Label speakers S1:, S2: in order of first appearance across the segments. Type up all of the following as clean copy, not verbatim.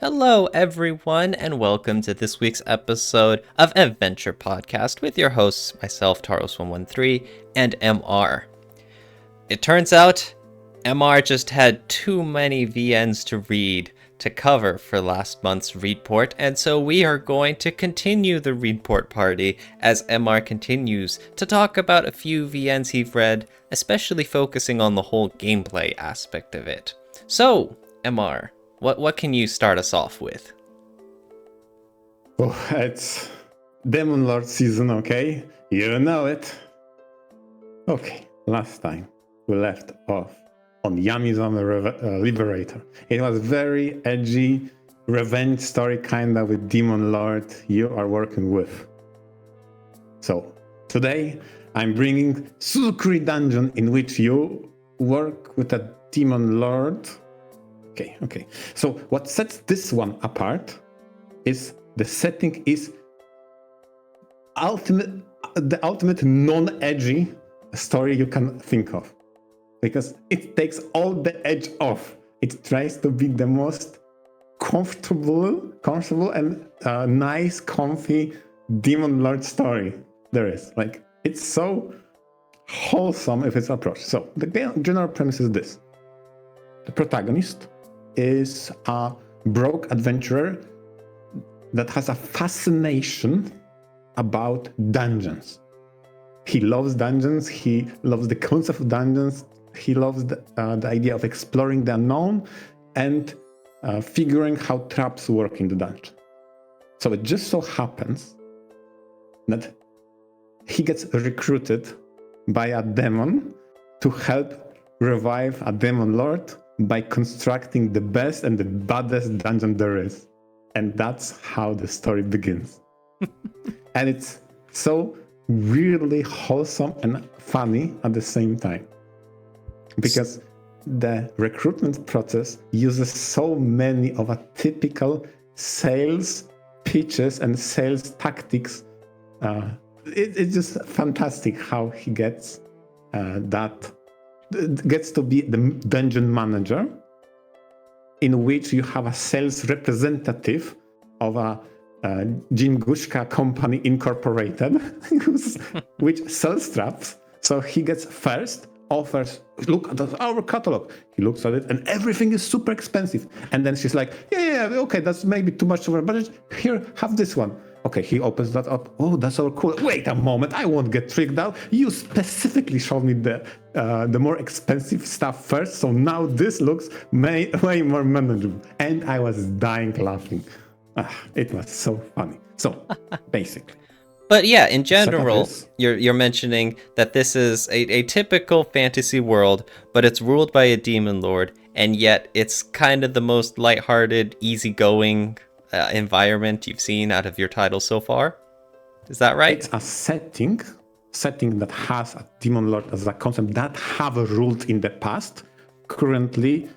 S1: Hello, everyone, and welcome to this week's episode of VNture Podcast with your hosts, myself, Taros113, and MR. It turns out MR just had too many VNs to read to cover for last month's Readport, and so we are going to continue the Readport party as MR continues to talk about a few VNs he's read, especially focusing on the whole gameplay aspect of it. So, MR, what can you start us off with?
S2: Oh, it's Demon Lord season, okay? You know it. Okay, last time we left off on Yamizome Liberator. It was very edgy, revenge story kinda with Demon Lord you are working with. So, today I'm bringing Suzukuri dungeon in which you work with a Demon Lord. Okay. So what sets this one apart is the setting is the ultimate non-edgy story you can think of. Because it takes all the edge off. It tries to be the most comfortable and nice, comfy Demon Lord story there is. Like, it's so wholesome if it's approached. So the general premise is this. The protagonist is a broke adventurer that has a fascination about dungeons. He loves dungeons, he loves the concept of dungeons, he loves the idea of exploring the unknown and figuring how traps work in the dungeon. So it just so happens that he gets recruited by a demon to help revive a demon lord by constructing the best and the baddest dungeon there is. And that's how the story begins. And it's so really wholesome and funny at the same time. Because the recruitment process uses so many of a typical sales pitches and sales tactics. It's just fantastic how he gets gets to be the dungeon manager, in which you have a sales representative of a Jingushka company incorporated, which sells traps. So he gets first, offers, look at our catalog. He looks at it and everything is super expensive. And then she's like, yeah, okay, that's maybe too much of a budget. Here, have this one. Okay, he opens that up. Oh, that's so cool. Wait a moment, I won't get tricked out. You specifically showed me the more expensive stuff first, so now this looks way more manageable. And I was dying laughing. It was so funny. So, basically.
S1: But yeah, in general, you're mentioning that this is a typical fantasy world, but it's ruled by a demon lord, and yet it's kind of the most lighthearted, easygoing environment you've seen out of your title so far. Is that right?
S2: It's a setting that has a demon lord as a concept that have ruled in the past. Currently,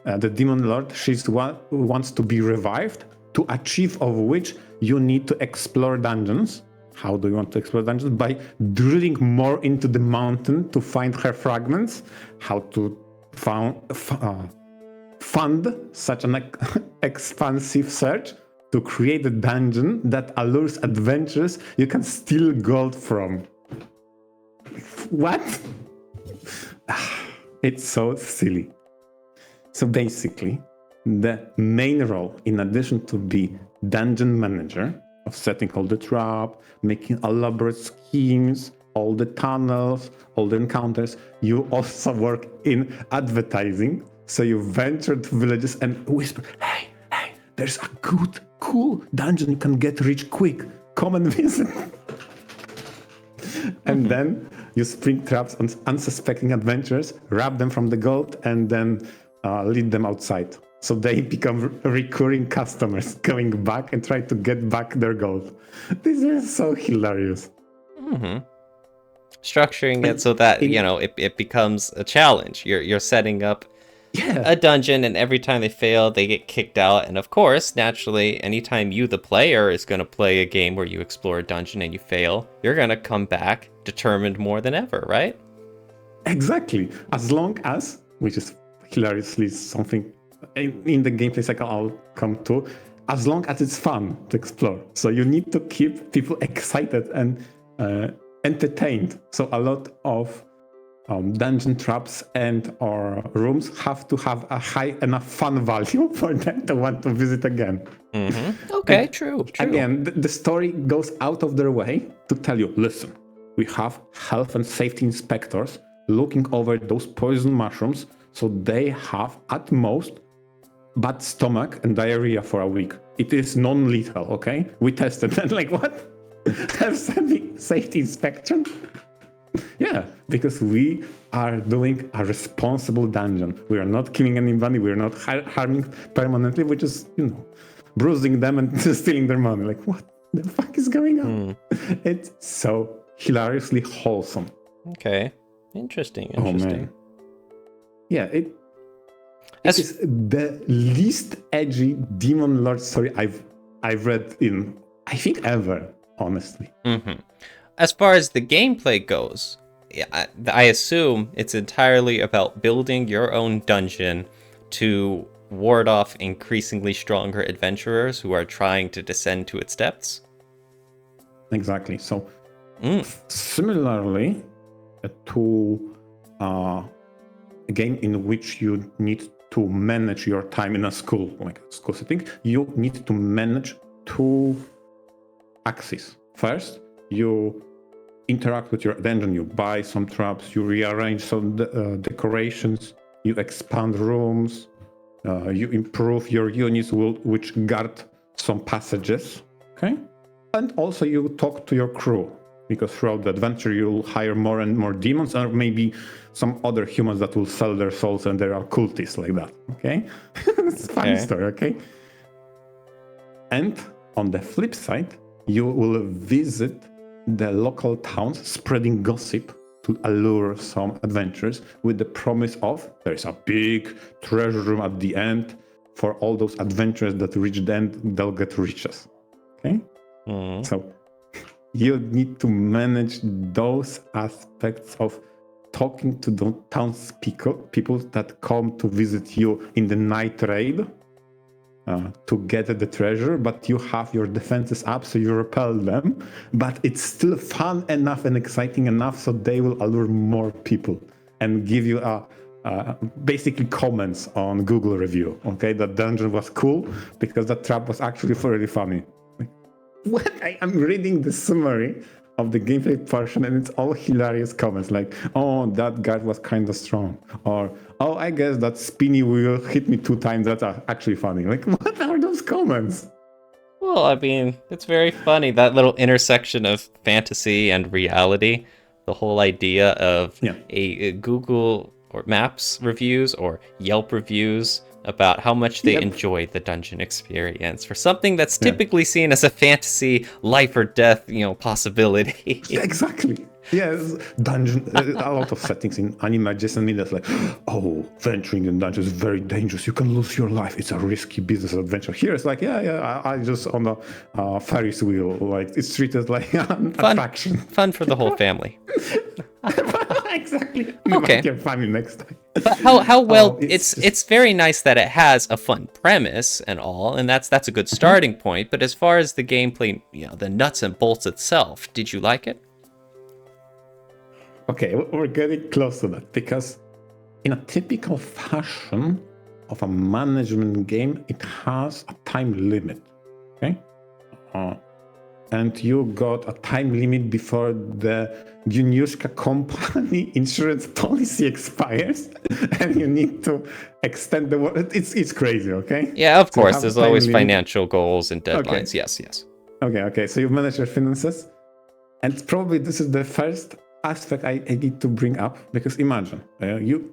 S2: the demon lord, wants to be revived, to achieve of which you need to explore dungeons. How do you want to explore dungeons? By drilling more into the mountain to find her fragments. How to fund such an expansive search to create a dungeon that allures adventurers you can steal gold from. What? It's so silly. So basically, the main role, in addition to be dungeon manager, of setting all the trap, making elaborate schemes, all the tunnels, all the encounters, you also work in advertising. So you venture to villages and whisper, hey, there's a good, cool dungeon you can get rich quick. Come and visit. And then you spring traps on unsuspecting adventurers, rob them from the gold, and then lead them outside. So they become recurring customers, going back and try to get back their gold. These are so hilarious.
S1: Mm-hmm. Structuring it so that, it becomes a challenge. You're setting up a dungeon, and every time they fail, they get kicked out. And of course, naturally, anytime you, the player, is going to play a game where you explore a dungeon and you fail, you're going to come back determined more than ever, right?
S2: Exactly. As long as, which is hilariously something in the gameplay cycle I'll come to, as long as it's fun to explore. So you need to keep people excited and entertained. So a lot of dungeon traps and or rooms have to have a high enough fun value for them to want to visit again.
S1: Mm-hmm. Okay, and true.
S2: Again, the story goes out of their way to tell you, listen, we have health and safety inspectors looking over those poison mushrooms, so they have at most bad stomach and diarrhea for a week. It is non-lethal, okay? We tested that. Like, what? Have safety inspection? Yeah, because we are doing a responsible dungeon. We are not killing anybody. We are not harming permanently. We're just, bruising them and stealing their money. Like, what the fuck is going on? It's so hilariously wholesome.
S1: Okay, interesting.
S2: Oh, man. Yeah, it is the least edgy Demon Lord story I've read in, I think, ever, honestly.
S1: Mm-hmm. As far as the gameplay goes, I assume it's entirely about building your own dungeon to ward off increasingly stronger adventurers who are trying to descend to its depths.
S2: Exactly. So, similarly to a game in which you need to manage your time in a school, like a school setting, you need to manage two axes. First, you interact with your dungeon, you buy some traps, you rearrange some decorations, you expand rooms, you improve your units which guard some passages, okay? And also you talk to your crew, because throughout the adventure you'll hire more and more demons, or maybe some other humans that will sell their souls and there are cultists like that, okay? It's a funny story, okay? And on the flip side, you will visit the local towns, spreading gossip to allure some adventurers with the promise of there's a big treasure room at the end. For all those adventurers that reach the end, they'll get riches. Okay? So you need to manage those aspects of talking to the townspeople that come to visit you in the night raid to get the treasure, but you have your defenses up, so you repel them, but it's still fun enough and exciting enough so they will allure more people and give you basically comments on Google review. Okay, that dungeon was cool because that trap was actually really funny. Like, what? I'm reading the summary of the gameplay portion and it's all hilarious comments like, oh, that guard was kind of strong, or oh, I guess that spinny wheel hit me 2 times. That's actually funny. Like, what are those comments?
S1: Well, I mean, it's very funny, that little intersection of fantasy and reality. The whole idea of a Google or Maps reviews or Yelp reviews about how much they enjoyed the dungeon experience for something that's typically seen as a fantasy life or death, possibility.
S2: Exactly. Yes, dungeon. A lot of settings in anime adjacent media like, oh, venturing in dungeons is very dangerous. You can lose your life. It's a risky business adventure. Here it's like, I just on the Ferris wheel. Like it's treated like an attraction.
S1: Fun for the whole family.
S2: Exactly.
S1: Okay.
S2: Your family next time.
S1: But how well it's very nice that it has a fun premise and all, and that's a good starting point. But as far as the gameplay, the nuts and bolts itself, did you like it?
S2: Okay, we're getting close to that because in a typical fashion of a management game, it has a time limit, okay? And you got a time limit before the Juniushka company insurance policy expires, and you need to extend the work. It's crazy, okay?
S1: Yeah, of course. There's always financial goals and deadlines. Okay. Yes.
S2: Okay. So you manage your finances, and probably this is the first aspect I need to bring up, because imagine you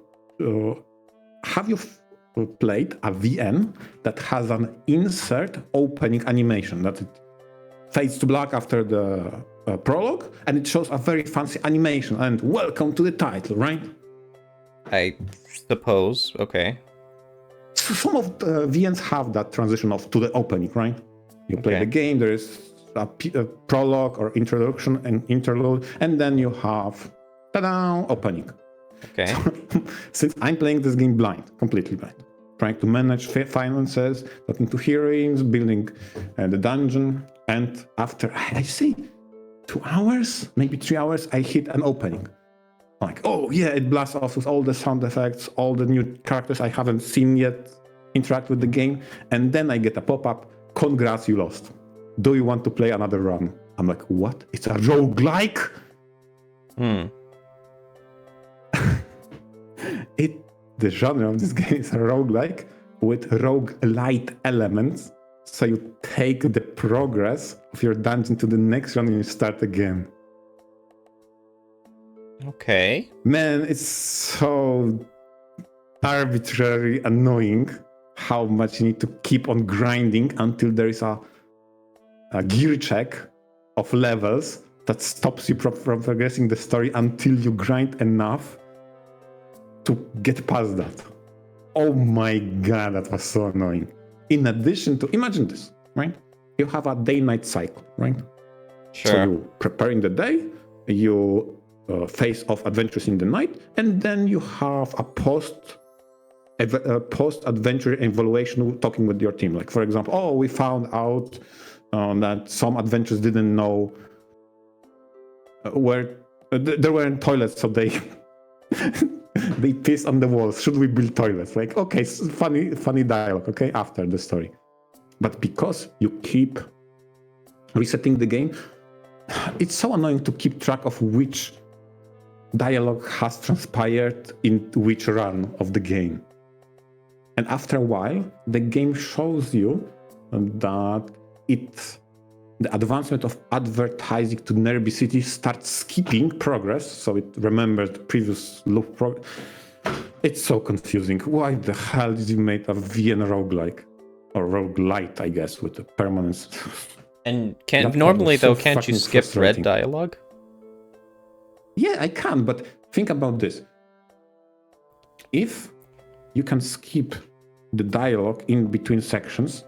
S2: played a VN that has an insert opening animation that it fades to black after the prologue, and it shows a very fancy animation and welcome to the title, right?
S1: I suppose. Okay.
S2: So some of the VNs have that transition to the opening, right? You play the game, there is a prologue or introduction and interlude, and then you have opening.
S1: Okay.
S2: So, since I'm playing this game completely blind, trying to manage finances, talking to heroines, building the dungeon. And after, I say, 2 hours, maybe 3 hours, I hit an opening. Like, oh yeah, it blasts off with all the sound effects, all the new characters I haven't seen yet interact with the game. And then I get a pop-up, congrats, you lost. Do you want to play another run? I'm like, what? It's a roguelike? The genre of this game is a roguelike with roguelite elements. So you take the progress of your dungeon to the next run and you start again.
S1: Okay.
S2: Man, it's so arbitrarily annoying how much you need to keep on grinding until there is a gear check of levels that stops you from progressing the story until you grind enough to get past that. Oh my god, that was so annoying. In addition to, imagine this, right? You have a day-night cycle, right?
S1: Sure.
S2: So you prepare in the day, you face off adventures in the night, and then you have a post-adventure evaluation talking with your team. Like, for example, oh, we found out that some adventurers didn't know where there weren't toilets, so they they piss on the walls. Should we build toilets? Like, okay, funny dialogue, okay, after the story. But because you keep resetting the game, it's so annoying to keep track of which dialogue has transpired in which run of the game. And after a while, the game shows you that the advancement of advertising to nearby cities starts skipping progress, so it remembers the previous loop progress. It's so confusing. Why the hell did you make a VN roguelike? Or roguelite, I guess, with the permanence.
S1: And can't you skip red dialogue?
S2: Yeah, I can, but think about this. If you can skip the dialogue in between sections,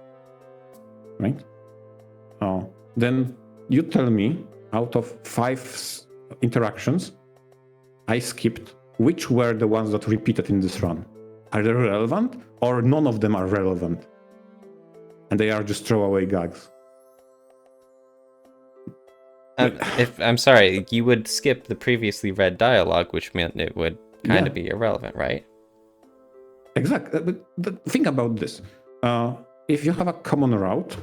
S2: right? Then you tell me, out of 5 interactions I skipped, which were the ones that repeated in this run? Are they relevant, or none of them are relevant? And they are just throwaway gags.
S1: I'm sorry, you would skip the previously read dialogue, which meant it would kind of be irrelevant, right?
S2: Exactly. But think about this. If you have a common route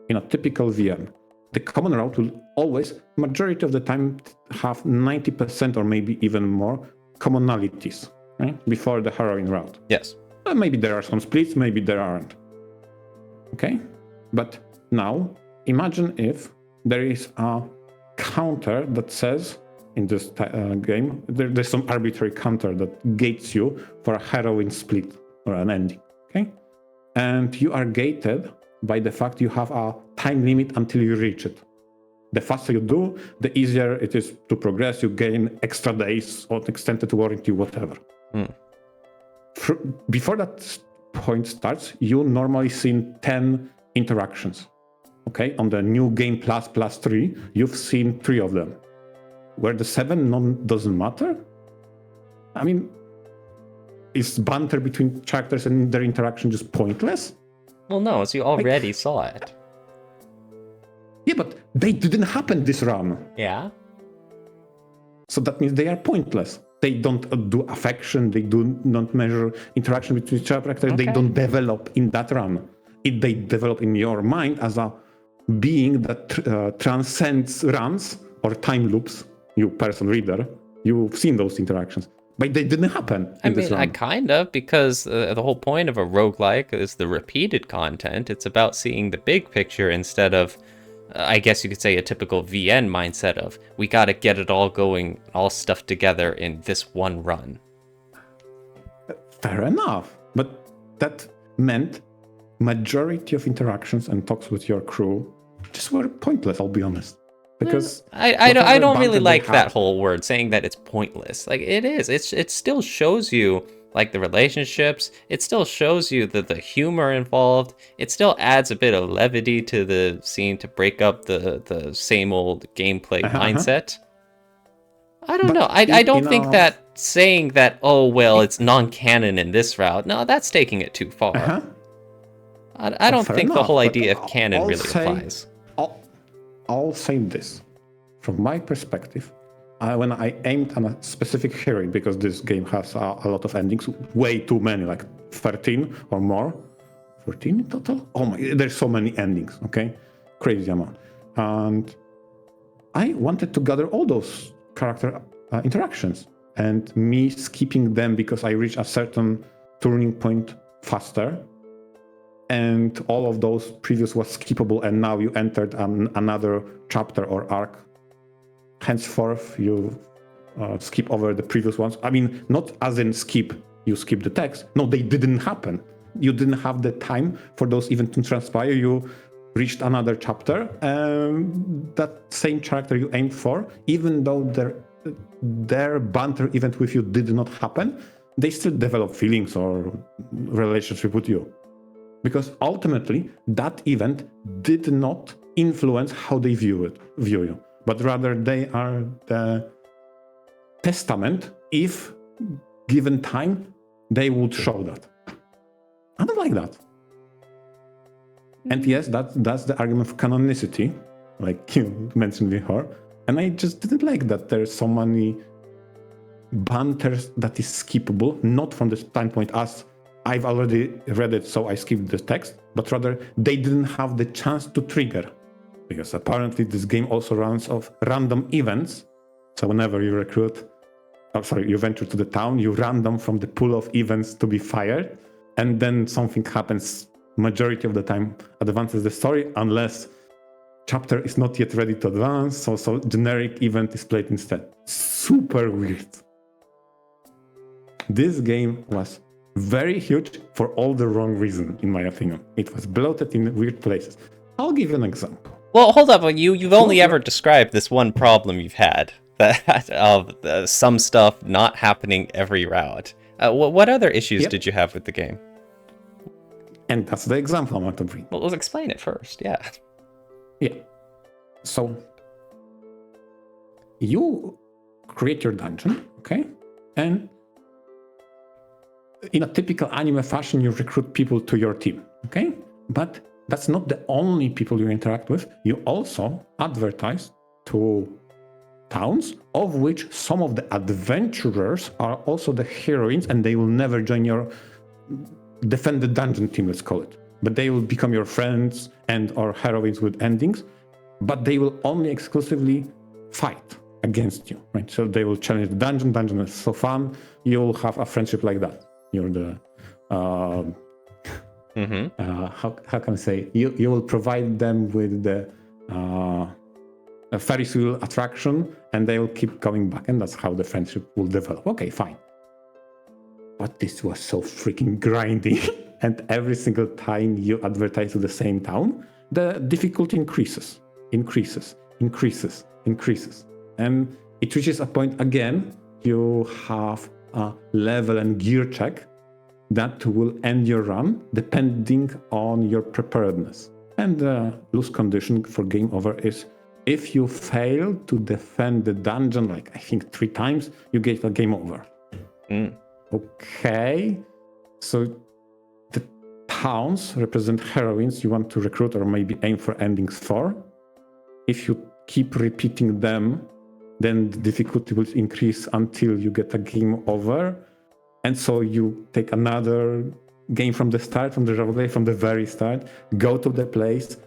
S2: in a typical VM, the common route will always, majority of the time, have 90% or maybe even more commonalities, right? Before the heroine route.
S1: Yes.
S2: Maybe there are some splits, maybe there aren't. Okay? But now, imagine if there is a counter that says, in this game, there's some arbitrary counter that gates you for a heroine split or an ending, okay? And you are gated by the fact you have a time limit until you reach it. The faster you do, the easier it is to progress. You gain extra days or extended warranty, whatever. Before that point starts, you normally see 10 interactions. Okay, on the new game plus 3, you've seen 3 of them. Where the 7 none doesn't matter? I mean, is banter between characters and their interaction just pointless?
S1: Well, no, so you already saw it.
S2: Yeah, but they didn't happen this run.
S1: Yeah.
S2: So that means they are pointless. They don't do affection, they do not measure interaction between characters, they don't develop in that run. They develop in your mind as a being that transcends runs or time loops. You person reader, you've seen those interactions, but they didn't happen in this run.
S1: I kind of, because the whole point of a roguelike is the repeated content. It's about seeing the big picture instead of, I guess you could say, a typical VN mindset of, we got to get it all going, all stuff together in this one run.
S2: Fair enough, but that meant majority of interactions and talks with your crew just were pointless, I'll be honest. Because
S1: I don't really like that whole word, saying that it's pointless. Like, it is. It still shows you, like, the relationships. It still shows you the humor involved. It still adds a bit of levity to the scene to break up the same old gameplay mindset. I don't
S2: But
S1: know. I
S2: in
S1: don't think
S2: a-
S1: that saying that, oh, well, it's non-canon in this route. No, that's taking it too far.
S2: Uh-huh.
S1: I don't
S2: Fair
S1: think the
S2: enough,
S1: whole
S2: but
S1: idea of canon really applies.
S2: I'll say this. From my perspective, when I aimed at a specific hero, because this game has a lot of endings, way too many, like 13 or more. 14 in total? Oh my, there's so many endings, okay? Crazy amount. And I wanted to gather all those character interactions, and me skipping them because I reached a certain turning point faster, and all of those previous was skippable, and now you entered another chapter or arc. Henceforth, you skip over the previous ones. I mean, not as in skip, you skip the text. No, they didn't happen. You didn't have the time for those events to transpire. You reached another chapter, and that same character you aimed for, even though their banter event with you did not happen, they still develop feelings or relationship with you. Because ultimately, that event did not influence how they view you, but rather they are the testament. If given time, they would show that. I don't like that. And yes, that's the argument of canonicity, like you mentioned before. And I just didn't like that there's so many banters that is skippable, not from the standpoint as I've already read it, so I skipped the text, but rather they didn't have the chance to trigger. Because apparently this game also runs off random events. So whenever you you venture to the town, you random from the pool of events to be fired. And then something happens majority of the time, advances the story, unless chapter is not yet ready to advance. So generic event is played instead. Super weird. This game was very huge for all the wrong reasons, in my opinion. It was bloated in weird places. I'll give you an example.
S1: Well, hold up. You've only ever described this one problem you've had, that of some stuff not happening every route. What other issues did you have with the game?
S2: And that's the example I want to bring.
S1: Well, let's explain it first. Yeah.
S2: Yeah. So you create your dungeon, okay? And in a typical anime fashion, you recruit people to your team, okay? But that's not the only people you interact with. You also advertise to towns, of which some of the adventurers are also the heroines, and they will never join your defend the dungeon team, let's call it. But they will become your friends and or heroines with endings, but they will only exclusively fight against you, right? So they will challenge the dungeon. Dungeon is so fun. You'll have a friendship like that. You're the how can I say? You will provide them with the a Ferris wheel attraction, and they will keep coming back, and that's how the friendship will develop. Okay, fine. But this was so freaking grindy, and every single time you advertise to the same town, the difficulty increases, and it reaches a point again. You have a level and gear check that will end your run depending on your preparedness. And the loose condition for game over is if you fail to defend the dungeon, like I think 3 times, you get a game over. Okay, so the towns represent heroines you want to recruit or maybe aim for endings for. If you keep repeating them, then the difficulty will increase until you get a game over. And so you take another game from the start, from the very start, go to the place.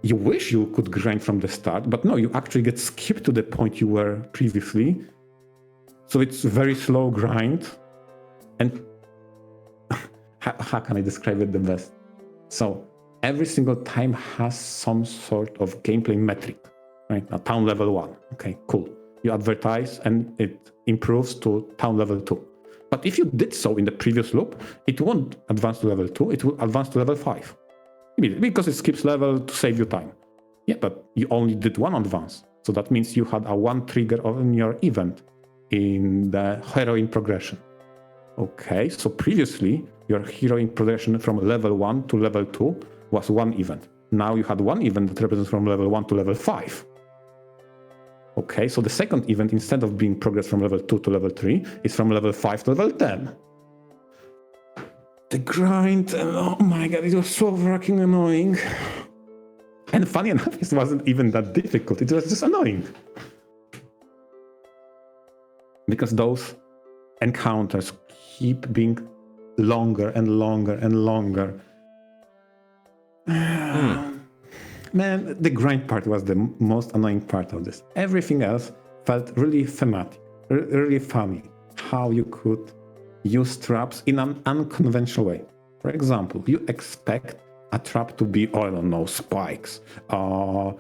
S2: You wish you could grind from the start, but no, you actually get skipped to the point you were previously. So it's a very slow grind. And how can I describe it the best? So every single time has some sort of gameplay metric, right? Now, town level 1. Okay, cool. You advertise and it improves to town level 2. But if you did so in the previous loop, it won't advance to level 2, it will advance to level 5. Because it skips level to save you time. Yeah, but you only did one advance. So that means you had a one trigger on your event in the heroine progression. Okay, so previously your heroine progression from level 1 to level 2 was one event. Now you had one event that represents from level 1 to level 5. Okay, so the second event, instead of being progress from level 2 to level 3, is from level 5 to level 10. The grind, oh my god, it was so fucking annoying. And funny enough, it wasn't even that difficult, it was just annoying. Because those encounters keep being longer and longer and longer. Man, the grind part was the most annoying part of this. Everything else felt really thematic, really funny. How you could use traps in an unconventional way. For example, you expect a trap to be, I don't know, spikes, a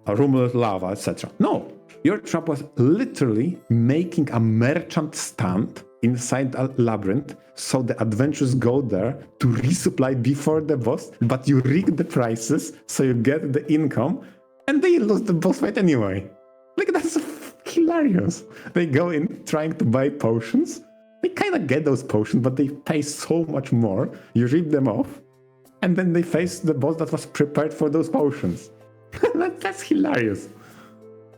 S2: room with lava, etc. No, your trap was literally making a merchant stand inside a labyrinth, so the adventurers go there to resupply before the boss, but you rig the prices so you get the income, and they lose the boss fight anyway. Like, that's hilarious. They go in trying to buy potions, they kind of get those potions, but they pay so much more, you rip them off, and then they face the boss that was prepared for those potions. That's hilarious.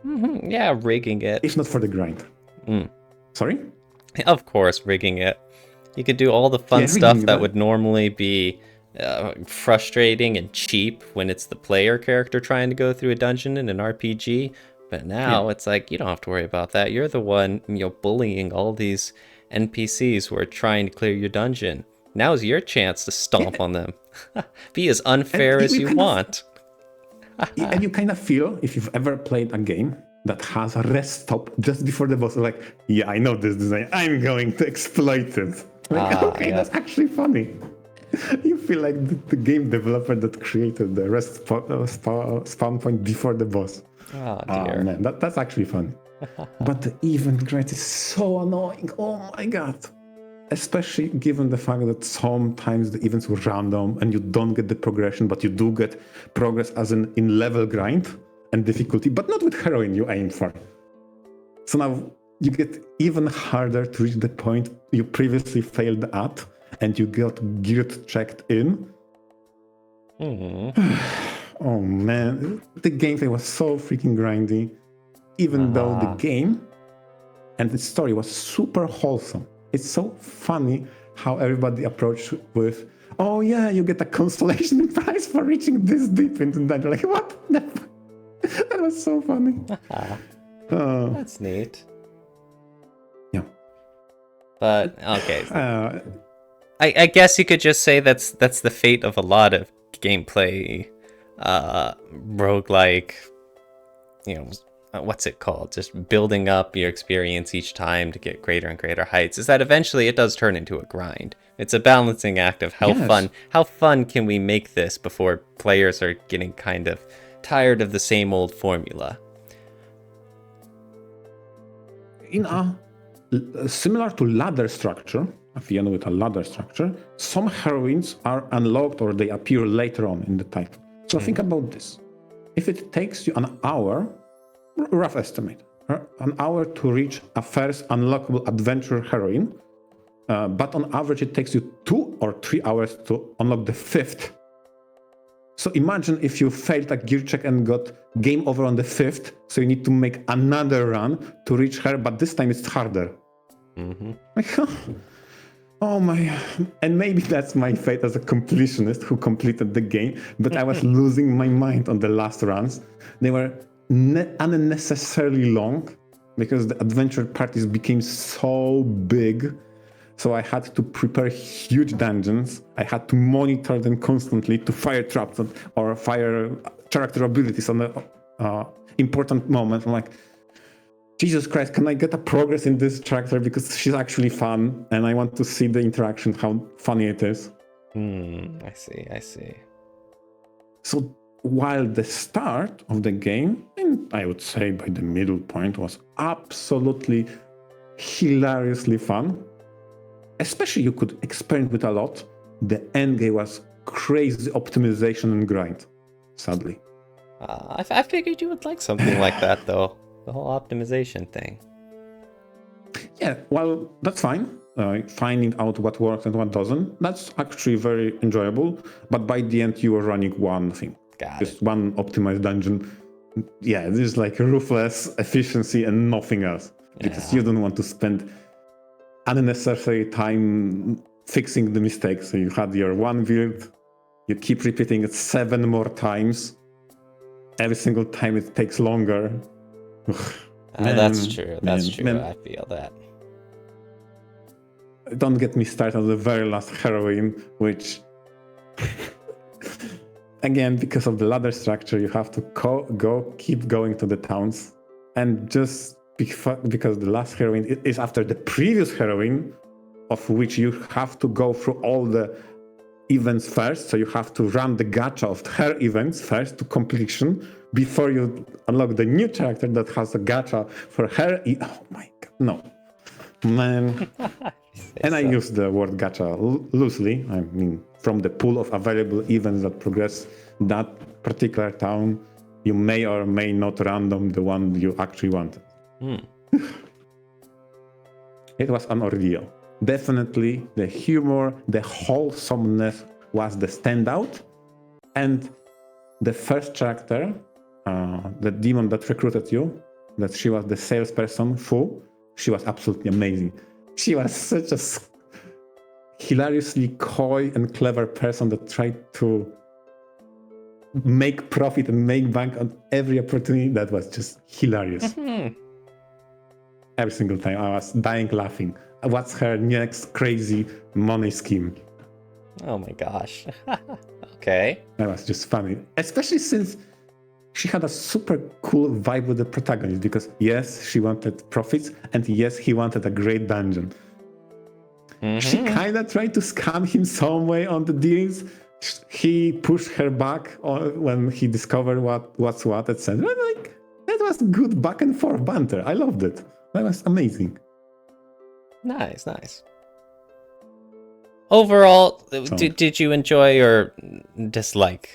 S1: Mm-hmm. Yeah, rigging it.
S2: If not for the grind. Sorry?
S1: Of course, rigging it. You could do all the fun stuff that would normally be frustrating and cheap when it's the player character trying to go through a dungeon in an RPG. But now it's like, you don't have to worry about that. You're the one, bullying all these NPCs who are trying to clear your dungeon. Now's your chance to stomp on them. Be as unfair as you want.
S2: And you kind of feel, if you've ever played a game that has a rest stop just before the boss, like, yeah, I know this design, I'm going to exploit it. Like, okay, that's actually funny. You feel like the game developer that created the rest spawn point before the boss.
S1: Oh, dear.
S2: Man, that's actually funny. But the event grind is so annoying. Oh my god. Especially given the fact that sometimes the events were random and you don't get the progression, but you do get progress as in level grind and difficulty, but not with heroine you aim for. So now you get even harder to reach the point you previously failed at, and you got guilt checked in. Oh man, the gameplay was so freaking grindy, even though the game and the story was super wholesome. It's so funny how everybody approached with, oh yeah, you get a consolation prize for reaching this deep into that. Like, what? That was so funny.
S1: That's neat.
S2: Yeah.
S1: But, okay. I guess you could just say that's the fate of a lot of gameplay, roguelike, what's it called? Just building up your experience each time to get greater and greater heights, is that eventually it does turn into a grind. It's a balancing act of how fun can we make this before players are getting kind of tired of the same old formula.
S2: Similar to ladder structure, at the end with a ladder structure, some heroines are unlocked or they appear later on in the title. So think about this. If it takes you an hour, rough estimate, an hour to reach a first unlockable adventure heroine, but on average it takes you 2 or 3 hours to unlock the 5th. So imagine if you failed a gear check and got game over on the 5th, so you need to make another run to reach her, but this time it's harder. Oh my, and maybe that's my fate as a completionist who completed the game, but I was losing my mind on the last runs. They were unnecessarily long because the adventure parties became so big. So I had to prepare huge dungeons. I had to monitor them constantly to fire traps or fire character abilities on the important moment. I'm like, Jesus Christ, can I get a progress in this character because she's actually fun and I want to see the interaction, how funny it is.
S1: I see.
S2: So while the start of the game, and I would say by the middle point, was absolutely hilariously fun, especially you could experiment with a lot, the end game was crazy optimization and grind, sadly.
S1: I figured you would like something like that, though. The whole optimization thing.
S2: Yeah, well, that's fine. Finding out what works and what doesn't, that's actually very enjoyable. But by the end, you were running one thing. Just one optimized dungeon. yeah, there's like ruthless efficiency and nothing else. Because you don't want to spend unnecessary time fixing the mistakes. So you had your one build, you keep repeating it 7 more times. Every single time it takes longer.
S1: That's true. That's true. I feel that.
S2: Don't get me started on the very last heroine, which again, because of the ladder structure, you have to keep going to the towns. And just because the last heroine is after the previous heroine, of which you have to go through all the events first. So you have to run the gacha of her events first to completion before you unlock the new character that has a gacha for her. Oh my god, no. Man. And I use the word gacha loosely. I mean, from the pool of available events that progress that particular town, you may or may not random the one you actually wanted. It was an ordeal. Definitely the humor, the wholesomeness was the standout. And the first character, the demon that recruited you, that she was the salesperson, Fu, she was absolutely amazing. She was such a hilariously coy and clever person that tried to make profit and make bank on every opportunity. That was just hilarious. Every single time I was dying laughing. What's her next crazy money scheme?
S1: Oh my gosh. Okay.
S2: That was just funny. Especially since she had a super cool vibe with the protagonist, because yes, she wanted profits, and yes, he wanted a great dungeon. She kind of tried to scam him some way on the deals. He pushed her back when he discovered what's what, etc. Like, that was good back and forth banter. I loved it. That was amazing.
S1: Nice. Overall, did you enjoy or dislike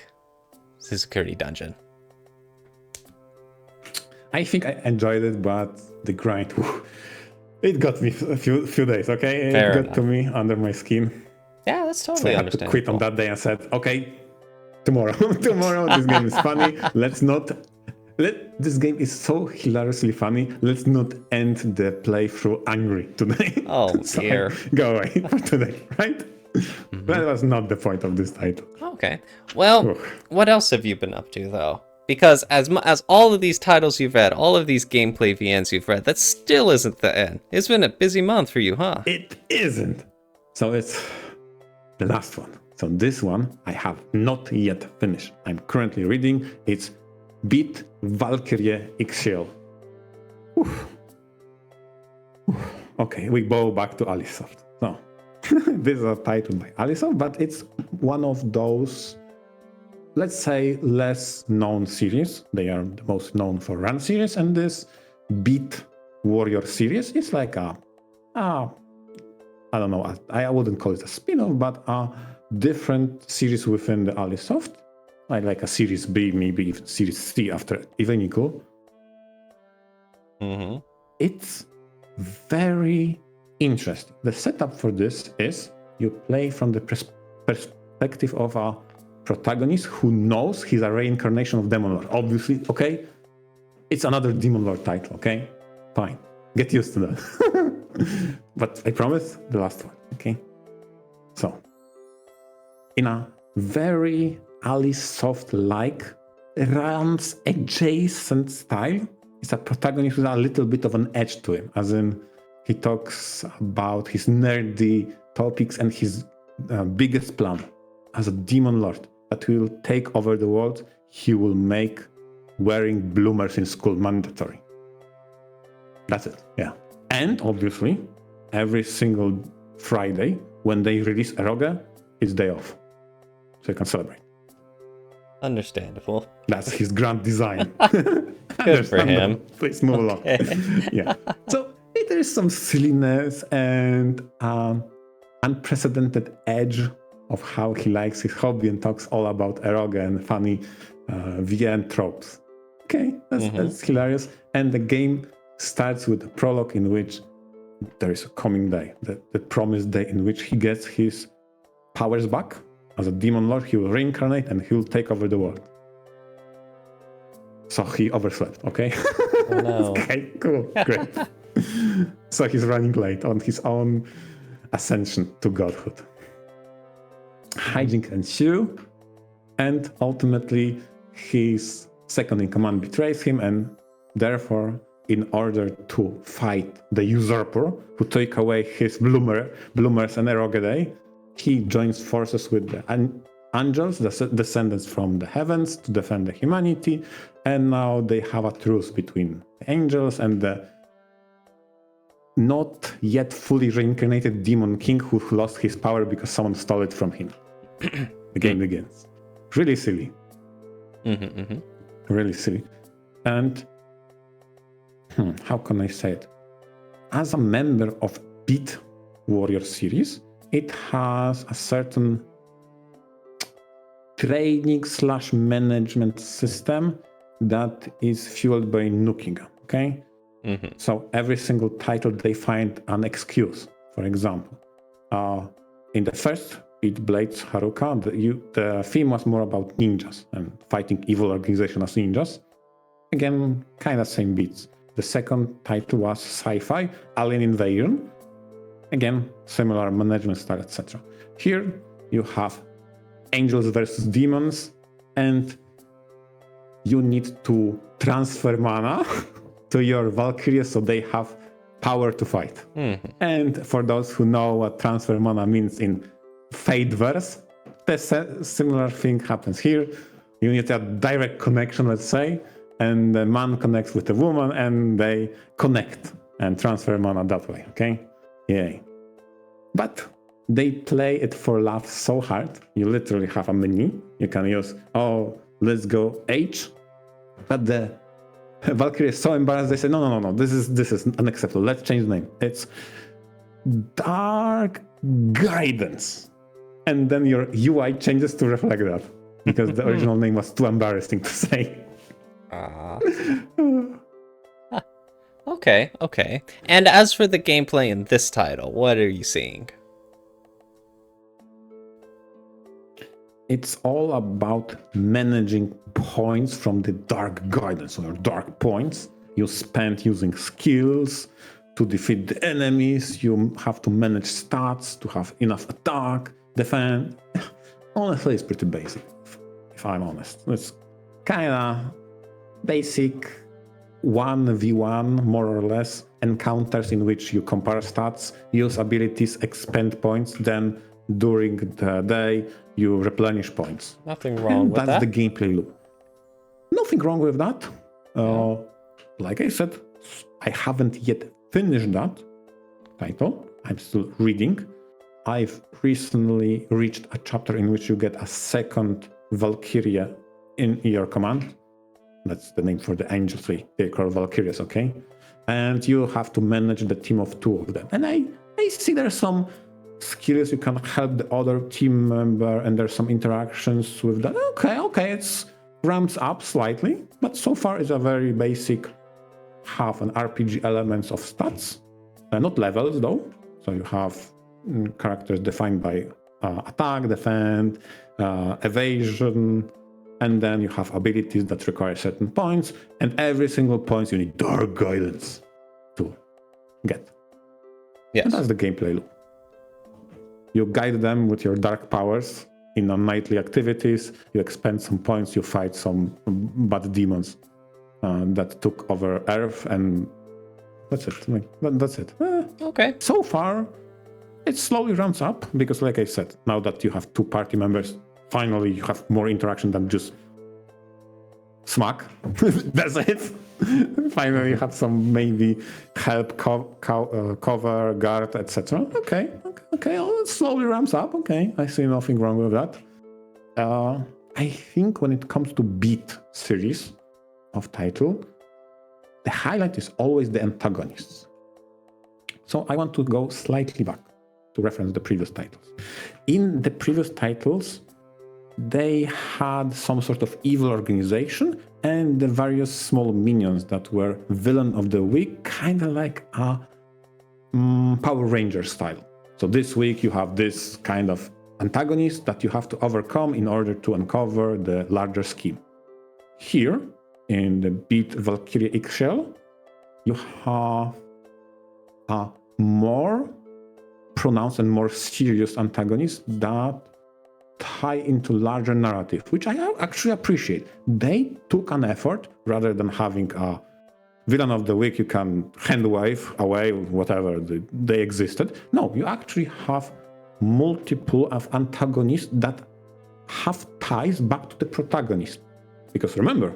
S1: Suzukuri Dungeon?
S2: I think I enjoyed it, but the grind, it got me a few days, okay?
S1: Fair
S2: it got
S1: enough.
S2: to me under my skin.
S1: Yeah, that's
S2: So
S1: totally
S2: I had to
S1: understandable.
S2: quit on that day and said, okay, tomorrow, this game is funny. This game is so hilariously funny. Let's not end the playthrough angry today.
S1: Oh,
S2: So
S1: dear.
S2: go away for today, right? That was not the point of this title.
S1: Okay. Well, what else have you been up to, though? Because as all of these titles you've read, all of these gameplay VNs you've read, that still isn't the end. It's been a busy month for you, huh?
S2: It isn't. So it's the last one. So this one I have not yet finished. I'm currently reading. It's Beat Valkyrie IXSeal. Okay, we go back to Alisoft. So this is a title by Alisoft, but it's one of those, let's say, less known series. They are the most known for Run series, and this Beat Warrior series is like I don't know, I wouldn't call it a spin-off, but a different series within the Alisoft, like a Series B, maybe even Series C after Evenico. It's very interesting. The setup for this is you play from the perspective of a protagonist who knows he's a reincarnation of Demon Lord. Obviously, okay? It's another Demon Lord title, okay? Fine. Get used to that. But I promise, the last one, okay? So, in a very Alisoft-like, Rams adjacent style, it's a protagonist with a little bit of an edge to him, as in he talks about his nerdy topics and his biggest plan as a demon lord that will take over the world. He will make wearing bloomers in school mandatory. That's it, yeah. And obviously, every single Friday, when they release Eroge, it's day off. So you can celebrate.
S1: Understandable.
S2: That's his grand design.
S1: Good for him.
S2: Please move along. Yeah. So there is some silliness and unprecedented edge of how he likes his hobby and talks all about Eroge and funny VN tropes. Okay, that's hilarious. And the game starts with a prologue in which there is a coming day, the promised day in which he gets his powers back. As a demon lord, he will reincarnate and he will take over the world. So he overslept, okay?
S1: Oh, no.
S2: Okay, cool, great. So he's running late on his own ascension to godhood. Hijinks ensue, and ultimately his second in command betrays him, and therefore, in order to fight the usurper who took away his bloomers and Erogedae, he joins forces with the angels, the descendants from the heavens, to defend the humanity, and now they have a truce between the angels and the not yet fully reincarnated demon king who lost his power because someone stole it from him. The game begins. Really silly. Really silly. And how can I say it? As a member of Beat Warrior series, it has a certain training / management system that is fueled by nuking, okay? So every single title they find an excuse. For example, in the first Beat Blades Haruka, the theme was more about ninjas and fighting evil organization as ninjas. Again, kind of same beats. The second title was sci-fi, Alien Invasion. Again, similar management style, etc. Here you have angels versus demons, and you need to transfer mana to your Valkyries so they have power to fight. And for those who know what transfer mana means in Fateverse, the similar thing happens here. You need a direct connection, let's say, and the man connects with the woman and they connect and transfer mana that way, okay? Yay. But they play it for laughs so hard. You literally have a menu. You can use, let's go H. But the Valkyrie is so embarrassed, they say, no, this is unacceptable. Let's change the name. It's Dark Guidance. And then your UI changes to reflect that. Because the original name was too embarrassing to say.
S1: Okay. And as for the gameplay in this title, what are you seeing?
S2: It's all about managing points from the Dark Guidance, or dark points you spend using skills to defeat the enemies. You have to manage stats to have enough attack, defend. Honestly, it's pretty basic, if I'm honest. It's kind of basic 1v1, more or less, encounters in which you compare stats, use abilities, expend points, then during the day you replenish points.
S1: Nothing wrong with that.
S2: That's the gameplay loop. Nothing wrong with that. Like I said, I haven't yet finished that title. I'm still reading. I've recently reached a chapter in which you get a second Valkyria in your command. That's the name for the angels. They call Valkyries, okay? And you have to manage the team of 2 of them. And I see there's some skills you can help the other team member, and there's some interactions with that. Okay, it's ramps up slightly, but so far it's a very basic, have an RPG elements of stats, not levels though. So you have characters defined by attack, defend, evasion, and then you have abilities that require certain points, and every single point you need Dark Guidance to get.
S1: Yes.
S2: And that's the gameplay loop. You guide them with your dark powers in nightly activities, you expend some points, you fight some bad demons that took over Earth, and that's it. That's it.
S1: Okay.
S2: So far, it slowly ramps up, because like I said, now that you have 2 party members, finally you have more interaction than just smack. That's it. Finally you have some maybe help, cover, guard, etc. Okay, it slowly ramps up. Okay, I see nothing wrong with that. I think when it comes to Beat series of title, the highlight is always the antagonists. So I want to go slightly back to reference the previous titles. In the previous titles, they had some sort of evil organization and the various small minions that were villain of the week, kind of like a Power Ranger style. So this week you have this kind of antagonist that you have to overcome in order to uncover the larger scheme. Here, in the Beat Valkyria IXSeal, you have a more pronounced and more serious antagonist that tie into larger narrative, which I actually appreciate. They took an effort rather than having a villain of the week you can hand wave away, whatever they existed. No, you actually have multiple of antagonists that have ties back to the protagonist. Because remember,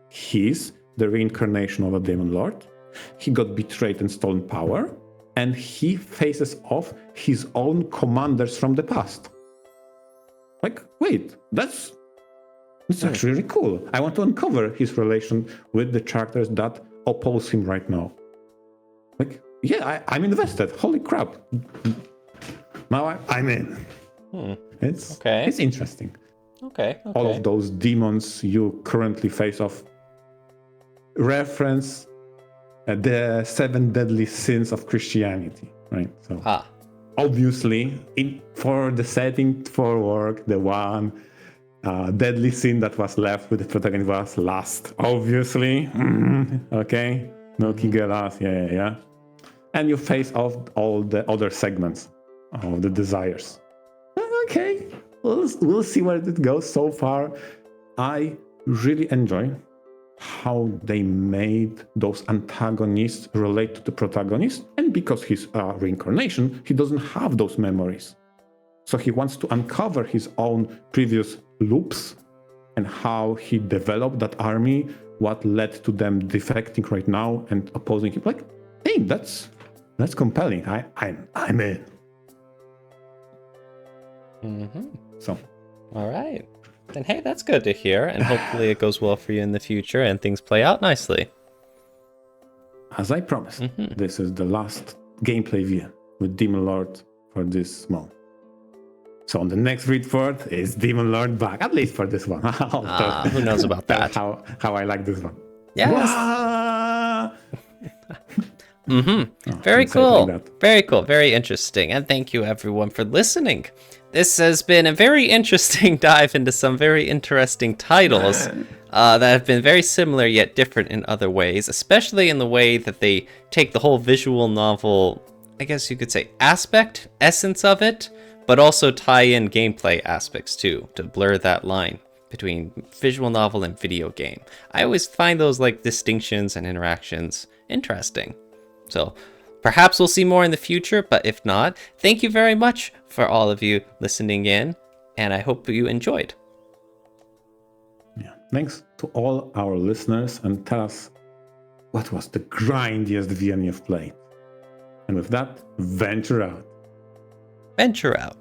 S2: he's the reincarnation of a demon lord. He got betrayed and stolen power, and he faces off his own commanders from the past. Like, wait, that's actually really cool. I want to uncover his relation with the characters that oppose him right now. Like, yeah, I'm invested. Holy crap. Now I'm in. It's interesting.
S1: Okay.
S2: All of those demons you currently face off reference the 7 deadly sins of Christianity, right? So obviously, for the setting for work, the one deadly sin that was left with the protagonist was lust. Obviously, okay, no Kigelas, yeah. And you face off all the other segments of the desires. Okay, we'll see where it goes. So far, I really enjoy how they made those antagonists relate to the protagonist. And because he's a reincarnation, he doesn't have those memories. So he wants to uncover his own previous loops and how he developed that army, what led to them defecting right now and opposing him. Like, hey, that's compelling. I'm in. So,
S1: all right. Then hey, that's good to hear, and hopefully it goes well for you in the future and things play out nicely.
S2: As I promised, this is the last gameplay view with Demon Lord for this month. So on the next Readport is Demon Lord back, at least for this one.
S1: Who knows about that?
S2: How I like this one.
S1: Yes. Very cool. Like very cool. Very interesting. And thank you everyone for listening. This has been a very interesting dive into some very interesting titles that have been very similar yet different in other ways, especially in the way that they take the whole visual novel, I guess you could say, essence of it, but also tie in gameplay aspects too, to blur that line between visual novel and video game. I always find those like distinctions and interactions interesting. So perhaps we'll see more in the future, but if not, thank you very much for all of you listening in, and I hope you enjoyed.
S2: Yeah, thanks to all our listeners, and tell us what was the grindiest VN you've played. And with that, venture out.
S1: Venture out.